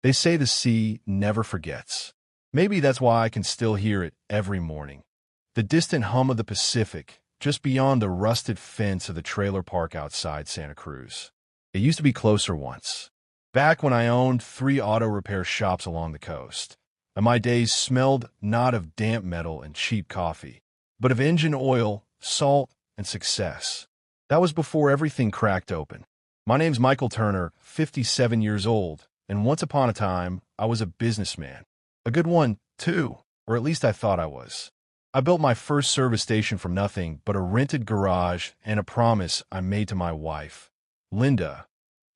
They say the sea never forgets. Maybe that's why I can still hear it every morning. The distant hum of the Pacific, just beyond the rusted fence of the trailer park outside Santa Cruz. It used to be closer once, back when I owned 3 auto repair shops along the coast, and my days smelled not of damp metal and cheap coffee, but of engine oil, salt, and success. That was before everything cracked open. My name's Michael Turner, 57 years old, and once upon a time, I was a businessman. A good one, too, or at least I thought I was. I built my first service station from nothing but a rented garage and a promise I made to my wife, Linda,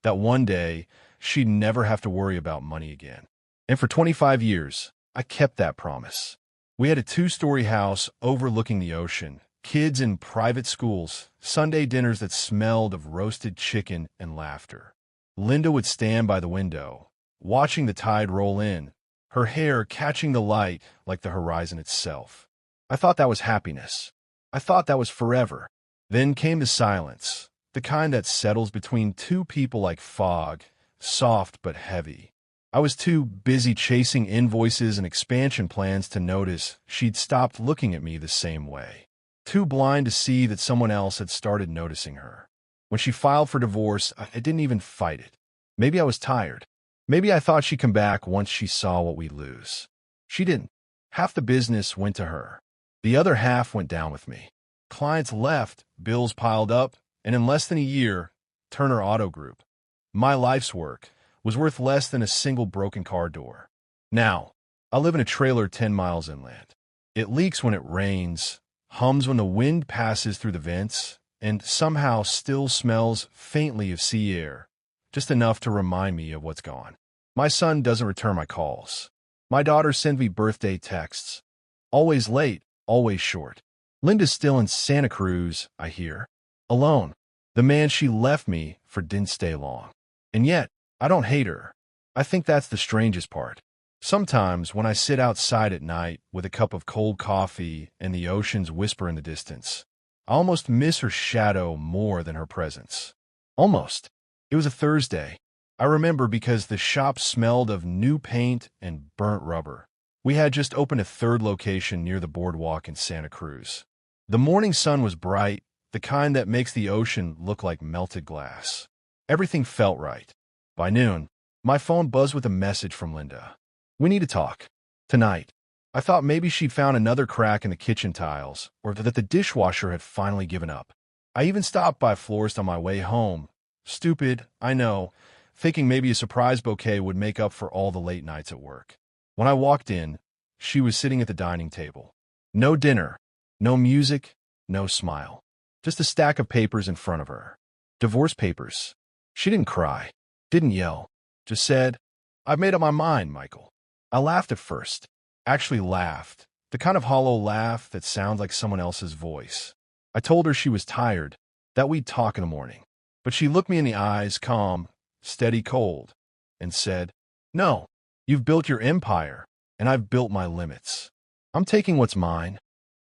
that one day she'd never have to worry about money again. And for 25 years, I kept that promise. We had a 2-story house overlooking the ocean, kids in private schools, Sunday dinners that smelled of roasted chicken and laughter. Linda would stand by the window, watching the tide roll in, her hair catching the light like the horizon itself. I thought that was happiness. I thought that was forever. Then came the silence, the kind that settles between two people like fog, soft but heavy. I was too busy chasing invoices and expansion plans to notice she'd stopped looking at me the same way. Too blind to see that someone else had started noticing her. When she filed for divorce, I didn't even fight it. Maybe I was tired. Maybe I thought she'd come back once she saw what we'd lose. She didn't. Half the business went to her. The other half went down with me. Clients left, bills piled up, and in less than a year, Turner Auto Group, my life's work, was worth less than a single broken car door. Now, I live in a trailer 10 miles inland. It leaks when it rains, hums when the wind passes through the vents, and somehow still smells faintly of sea air, just enough to remind me of what's gone. My son doesn't return my calls. My daughter sends me birthday texts. Always late, always short. Linda's still in Santa Cruz, I hear. Alone. The man she left me for didn't stay long. And yet, I don't hate her. I think that's the strangest part. Sometimes when I sit outside at night with a cup of cold coffee and the oceans whisper in the distance, I almost miss her shadow more than her presence. Almost. It was a Thursday. I remember because the shop smelled of new paint and burnt rubber. We had just opened a 3rd location near the boardwalk in Santa Cruz. The morning sun was bright, the kind that makes the ocean look like melted glass. Everything felt right. By noon, my phone buzzed with a message from Linda. We need to talk. Tonight. I thought maybe she'd found another crack in the kitchen tiles, or that the dishwasher had finally given up. I even stopped by Florist on my way home. Stupid, I know, thinking maybe a surprise bouquet would make up for all the late nights at work. When I walked in, she was sitting at the dining table. No dinner, no music, no smile. Just a stack of papers in front of her. Divorce papers. She didn't cry, didn't yell, just said, "I've made up my mind, Michael." I laughed at first. Actually laughed. The kind of hollow laugh that sounds like someone else's voice. I told her she was tired, that we'd talk in the morning. But she looked me in the eyes, calm, steady, cold, and said, "No, you've built your empire, and I've built my limits. I'm taking what's mine."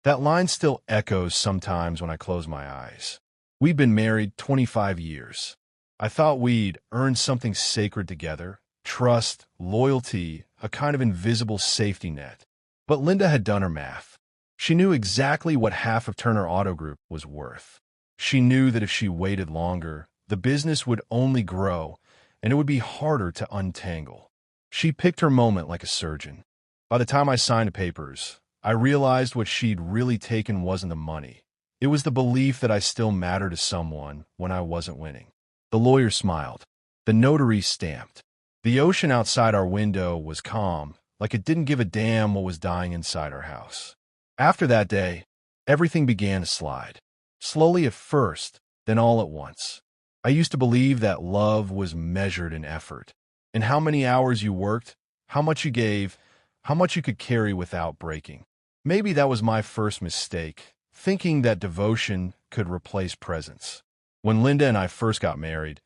That line still echoes sometimes when I close my eyes. We've been married 25 years. I thought we'd earned something sacred together, trust, loyalty, a kind of invisible safety net. But Linda had done her math. She knew exactly what half of Turner Auto Group was worth. She knew that if she waited longer, the business would only grow, and it would be harder to untangle. She picked her moment like a surgeon. By the time I signed the papers, I realized what she'd really taken wasn't the money. It was the belief that I still mattered to someone when I wasn't winning. The lawyer smiled. The notary stamped. The ocean outside our window was calm, like it didn't give a damn what was dying inside our house. After that day, everything began to slide. Slowly at first, then all at once. I used to believe that love was measured in effort, in how many hours you worked, how much you gave, how much you could carry without breaking. Maybe that was my first mistake, thinking that devotion could replace presence. When Linda and I first got married,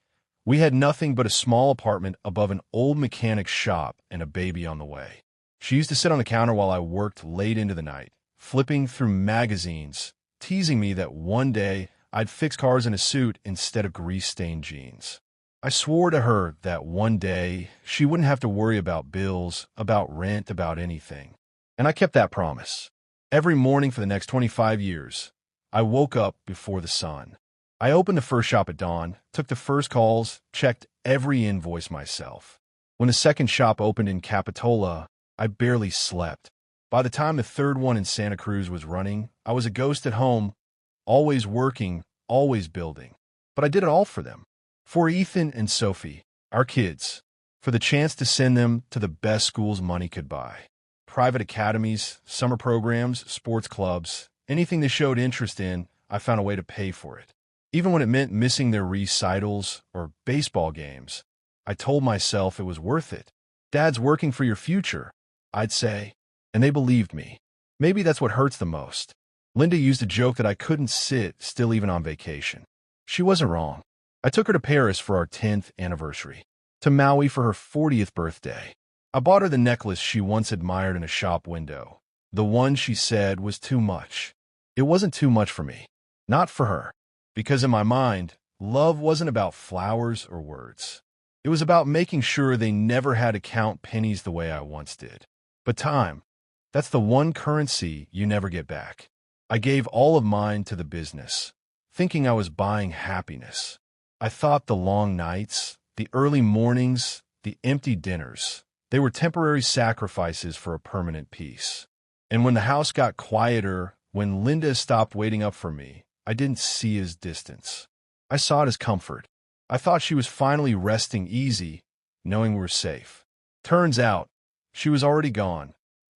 we had nothing but a small apartment above an old mechanic's shop and a baby on the way. She used to sit on the counter while I worked late into the night, flipping through magazines, teasing me that one day I'd fix cars in a suit instead of grease-stained jeans. I swore to her that one day she wouldn't have to worry about bills, about rent, about anything. And I kept that promise. Every morning for the next 25 years, I woke up before the sun. I opened the first shop at dawn, took the first calls, checked every invoice myself. When the second shop opened in Capitola, I barely slept. By the time the third one in Santa Cruz was running, I was a ghost at home, always working, always building. But I did it all for them. For Ethan and Sophie, our kids. For the chance to send them to the best schools money could buy. Private academies, summer programs, sports clubs, anything they showed interest in, I found a way to pay for it. Even when it meant missing their recitals or baseball games, I told myself it was worth it. Dad's working for your future, I'd say, and they believed me. Maybe that's what hurts the most. Linda used a joke that I couldn't sit still even on vacation. She wasn't wrong. I took her to Paris for our 10th anniversary, to Maui for her 40th birthday. I bought her the necklace she once admired in a shop window, the one she said was too much. It wasn't too much for me, not for her, because in my mind, love wasn't about flowers or words. It was about making sure they never had to count pennies the way I once did. But time, that's the one currency you never get back. I gave all of mine to the business, thinking I was buying happiness. I thought the long nights, the early mornings, the empty dinners, they were temporary sacrifices for a permanent peace. And when the house got quieter, when Linda stopped waiting up for me, I didn't see it as distance. I saw it as comfort. I thought she was finally resting easy, knowing we were safe. Turns out, she was already gone,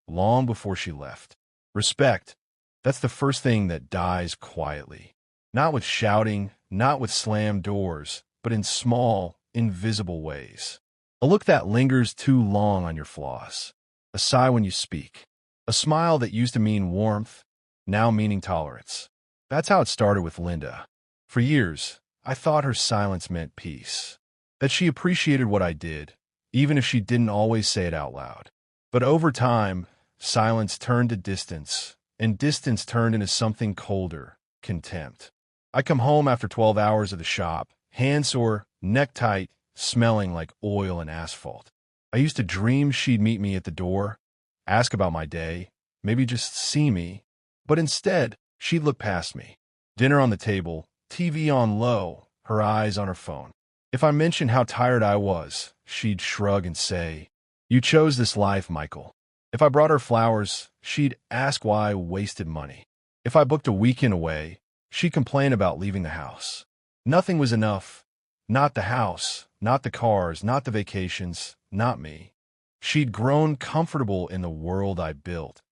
long before she left. Respect, that's the first thing that dies quietly. Not with shouting, not with slammed doors, but in small, invisible ways. A look that lingers too long on your flaws. A sigh when you speak. A smile that used to mean warmth, now meaning tolerance. That's how it started with Linda. For years, I thought her silence meant peace. That she appreciated what I did, even if she didn't always say it out loud. But over time, silence turned to distance, and distance turned into something colder, contempt. I come home after 12 hours of the shop, hands sore, neck tight, smelling like oil and asphalt. I used to dream she'd meet me at the door, ask about my day, maybe just see me, but instead, she'd look past me. Dinner on the table, TV on low, her eyes on her phone. If I mentioned how tired I was, she'd shrug and say, "You chose this life, Michael." If I brought her flowers, she'd ask why I wasted money. If I booked a weekend away, she'd complain about leaving the house. Nothing was enough. Not the house, not the cars, not the vacations, not me. She'd grown comfortable in the world I built,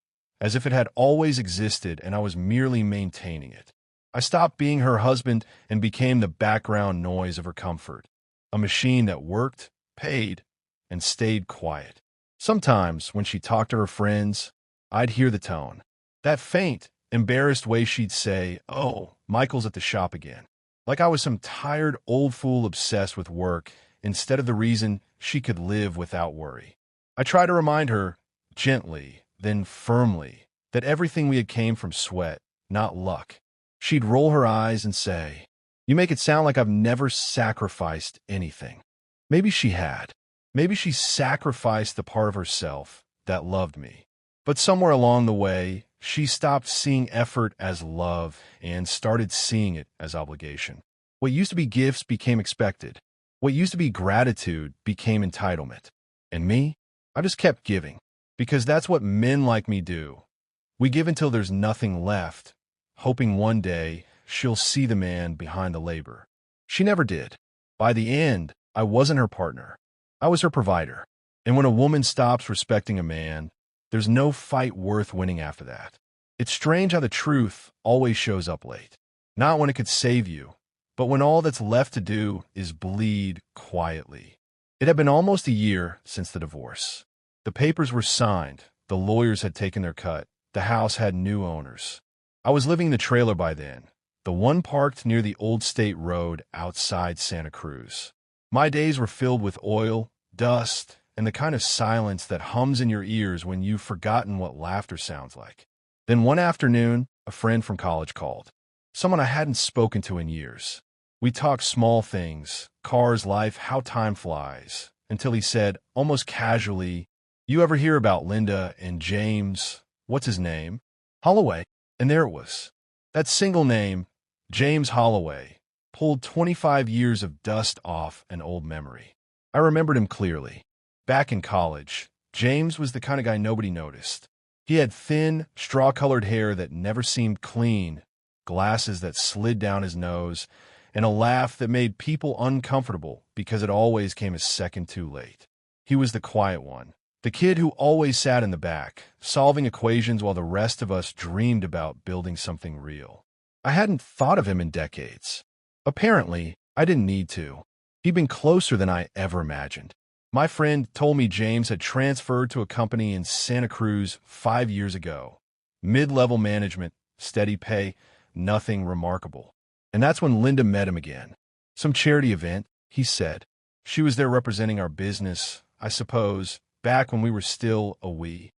as if it had always existed and I was merely maintaining it. I stopped being her husband and became the background noise of her comfort, a machine that worked, paid, and stayed quiet. Sometimes, when she talked to her friends, I'd hear the tone. That faint, embarrassed way she'd say, "Oh, Michael's at the shop again." Like I was some tired old fool obsessed with work instead of the reason she could live without worry. I tried to remind her, gently, then firmly, that everything we had came from sweat, not luck. She'd roll her eyes and say, "You make it sound like I've never sacrificed anything." Maybe she had. Maybe she sacrificed the part of herself that loved me. But somewhere along the way, she stopped seeing effort as love and started seeing it as obligation. What used to be gifts became expected. What used to be gratitude became entitlement. And me? I just kept giving. Because that's what men like me do. We give until there's nothing left, hoping one day she'll see the man behind the labor. She never did. By the end, I wasn't her partner. I was her provider. And when a woman stops respecting a man, there's no fight worth winning after that. It's strange how the truth always shows up late. Not when it could save you, but when all that's left to do is bleed quietly. It had been almost a year since the divorce. The papers were signed, the lawyers had taken their cut, the house had new owners. I was living in the trailer by then, the one parked near the old state road outside Santa Cruz. My days were filled with oil, dust, and the kind of silence that hums in your ears when you've forgotten what laughter sounds like. Then one afternoon, a friend from college called. Someone I hadn't spoken to in years. We talked small things, cars, life, how time flies, until he said, almost casually, "You ever hear about Linda and James, what's his name? Holloway?" And there it was. That single name, James Holloway, pulled 25 years of dust off an old memory. I remembered him clearly. Back in college, James was the kind of guy nobody noticed. He had thin, straw-colored hair that never seemed clean, glasses that slid down his nose, and a laugh that made people uncomfortable because it always came a second too late. He was the quiet one, the kid who always sat in the back, solving equations while the rest of us dreamed about building something real. I hadn't thought of him in decades. Apparently, I didn't need to. He'd been closer than I ever imagined. My friend told me James had transferred to a company in Santa Cruz 5 years ago. Mid-level management, steady pay, nothing remarkable. And that's when Linda met him again. Some charity event, he said. She was there representing our business, I suppose, back when we were still a we.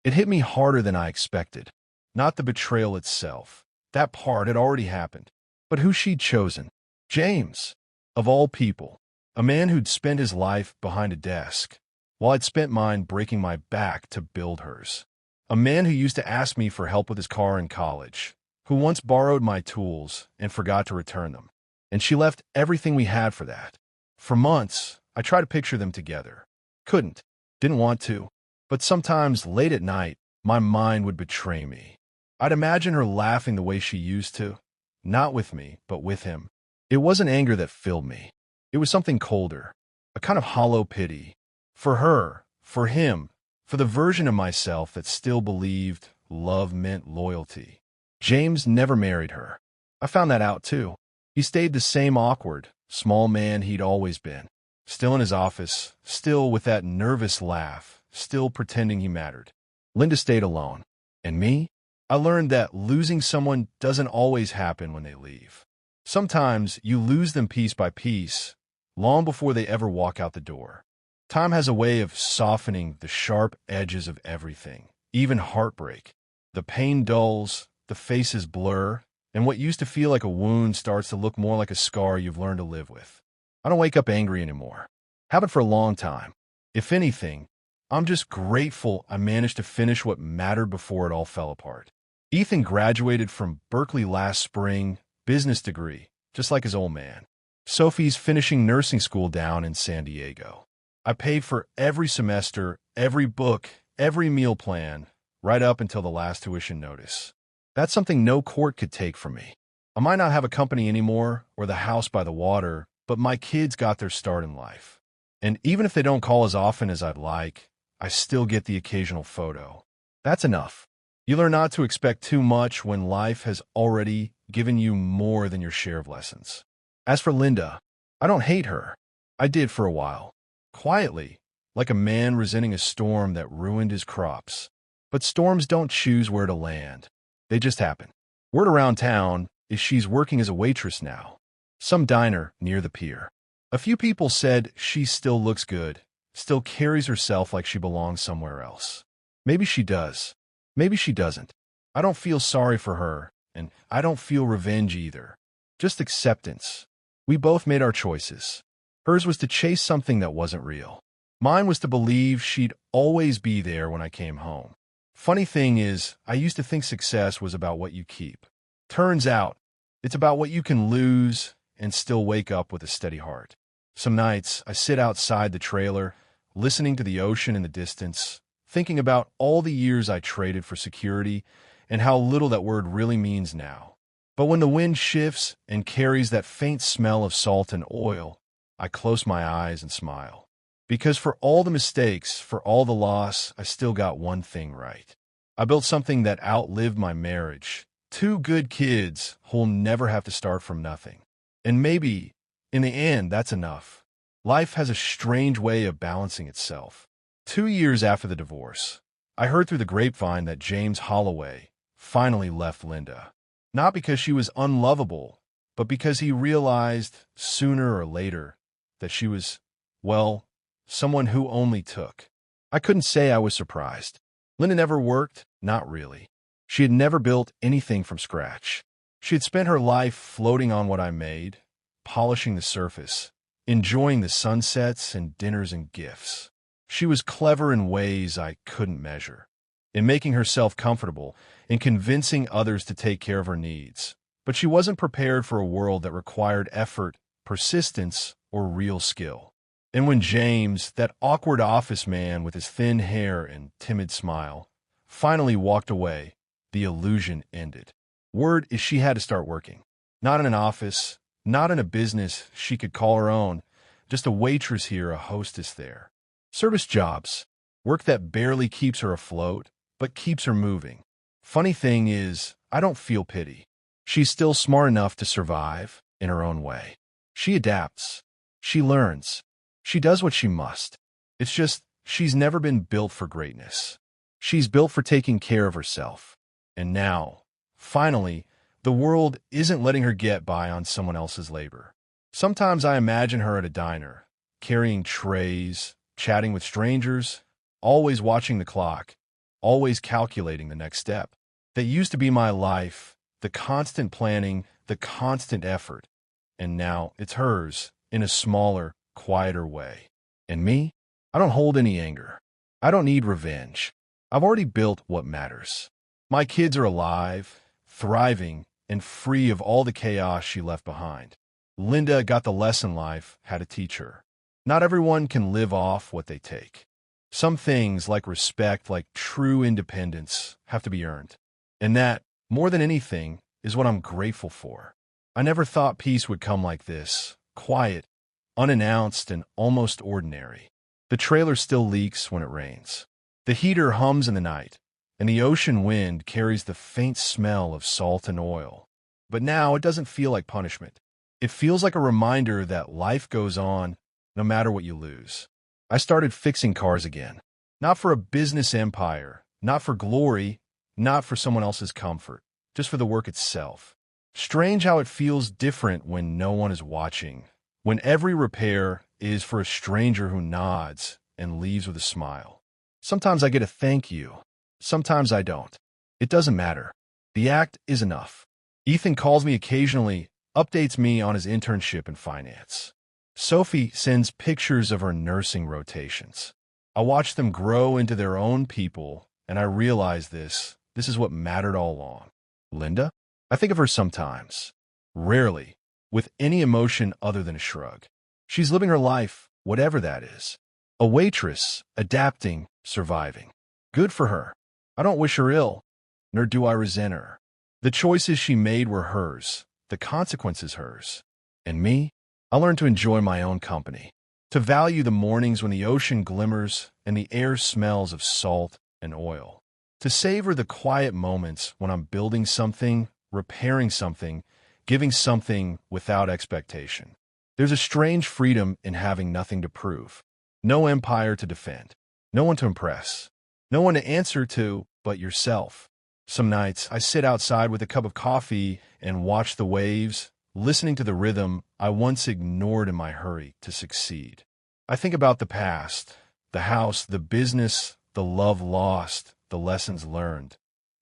It hit me harder than I expected. Not the betrayal itself. That part had already happened. But who she'd chosen. James. Of all people. A man who'd spent his life behind a desk, while I'd spent mine breaking my back to build hers. A man who used to ask me for help with his car in college, who once borrowed my tools and forgot to return them. And she left everything we had for that. For months, I tried to picture them together. Couldn't. Didn't want to. But sometimes, late at night, my mind would betray me. I'd imagine her laughing the way she used to. Not with me, but with him. It wasn't anger that filled me. It was something colder, a kind of hollow pity. For her, for him, for the version of myself that still believed love meant loyalty. James never married her. I found that out too. He stayed the same awkward, small man he'd always been. Still in his office, still with that nervous laugh, still pretending he mattered. Linda stayed alone. And me? I learned that losing someone doesn't always happen when they leave. Sometimes you lose them piece by piece, long before they ever walk out the door. Time has a way of softening the sharp edges of everything, even heartbreak. The pain dulls, the faces blur, and what used to feel like a wound starts to look more like a scar you've learned to live with. I don't wake up angry anymore. Haven't for a long time. If anything, I'm just grateful I managed to finish what mattered before it all fell apart. Ethan graduated from Berkeley last spring, business degree, just like his old man. Sophie's finishing nursing school down in San Diego. I paid for every semester, every book, every meal plan, right up until the last tuition notice. That's something no court could take from me. I might not have a company anymore or the house by the water, but my kids got their start in life. And even if they don't call as often as I'd like, I still get the occasional photo. That's enough. You learn not to expect too much when life has already given you more than your share of lessons. As for Linda, I don't hate her. I did for a while. Quietly, like a man resenting a storm that ruined his crops. But storms don't choose where to land. They just happen. Word around town is she's working as a waitress now. Some diner near the pier. A few people said she still looks good, still carries herself like she belongs somewhere else. Maybe she does. Maybe she doesn't. I don't feel sorry for her, and I don't feel revenge either. Just acceptance. We both made our choices. Hers was to chase something that wasn't real. Mine was to believe she'd always be there when I came home. Funny thing is, I used to think success was about what you keep. Turns out, it's about what you can lose and still wake up with a steady heart. Some nights, I sit outside the trailer, listening to the ocean in the distance, thinking about all the years I traded for security and how little that word really means now. But when the wind shifts and carries that faint smell of salt and oil, I close my eyes and smile. Because for all the mistakes, for all the loss, I still got one thing right. I built something that outlived my marriage. 2 good kids who'll never have to start from nothing. And maybe, in the end, that's enough. Life has a strange way of balancing itself. 2 years after the divorce, I heard through the grapevine that James Holloway finally left Linda. Not because she was unlovable, but because he realized, sooner or later, that she was, well, someone who only took. I couldn't say I was surprised. Linda never worked, not really. She had never built anything from scratch. She had spent her life floating on what I made, polishing the surface, enjoying the sunsets and dinners and gifts. She was clever in ways I couldn't measure, in making herself comfortable, in convincing others to take care of her needs. But she wasn't prepared for a world that required effort, persistence, or real skill. And when James, that awkward office man with his thin hair and timid smile, finally walked away, the illusion ended. Word is she had to start working. Not in an office, not in a business she could call her own, just a waitress here, a hostess there. Service jobs, work that barely keeps her afloat, but keeps her moving. Funny thing is, I don't feel pity. She's still smart enough to survive in her own way. She adapts. She learns. She does what she must. It's just, she's never been built for greatness. She's built for taking care of herself. And now, finally, the world isn't letting her get by on someone else's labor. Sometimes I imagine her at a diner, carrying trays, chatting with strangers, always watching the clock, always calculating the next step. That used to be my life, the constant planning, the constant effort. And now it's hers, in a smaller, quieter way. And me? I don't hold any anger. I don't need revenge. I've already built what matters. My kids are alive, thriving, and free of all the chaos she left behind. Linda got the lesson life had to teach her. Not everyone can live off what they take. Some things, like respect, like true independence, have to be earned. And that, more than anything, is what I'm grateful for. I never thought peace would come like this, quiet, unannounced, and almost ordinary. The trailer still leaks when it rains. The heater hums in the night, and the ocean wind carries the faint smell of salt and oil. But now it doesn't feel like punishment. It feels like a reminder that life goes on no matter what you lose. I started fixing cars again. Not for a business empire, not for glory, not for someone else's comfort, just for the work itself. Strange how it feels different when no one is watching, when every repair is for a stranger who nods and leaves with a smile. Sometimes I get a thank you. Sometimes I don't. It doesn't matter. The act is enough. Ethan calls me occasionally, updates me on his internship in finance. Sophie sends pictures of her nursing rotations. I watch them grow into their own people, and I realize this is what mattered all along. Linda? I think of her sometimes. Rarely, with any emotion other than a shrug. She's living her life, whatever that is. A waitress, adapting, surviving. Good for her. I don't wish her ill, nor do I resent her. The choices she made were hers, the consequences hers. And me? I learned to enjoy my own company, to value the mornings when the ocean glimmers and the air smells of salt and oil, to savor the quiet moments when I'm building something, repairing something, giving something without expectation. There's a strange freedom in having nothing to prove, no empire to defend, no one to impress, no one to answer to but yourself. Some nights I sit outside with a cup of coffee and watch the waves, listening to the rhythm I once ignored in my hurry to succeed. I think about the past, the house, the business, the love lost, the lessons learned,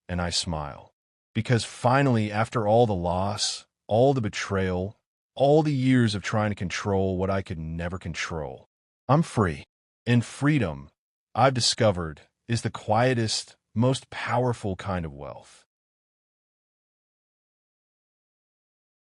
and I smile. Because finally, after all the loss, all the betrayal, all the years of trying to control what I could never control, I'm free. And freedom, I've discovered, is the quietest, most powerful kind of wealth.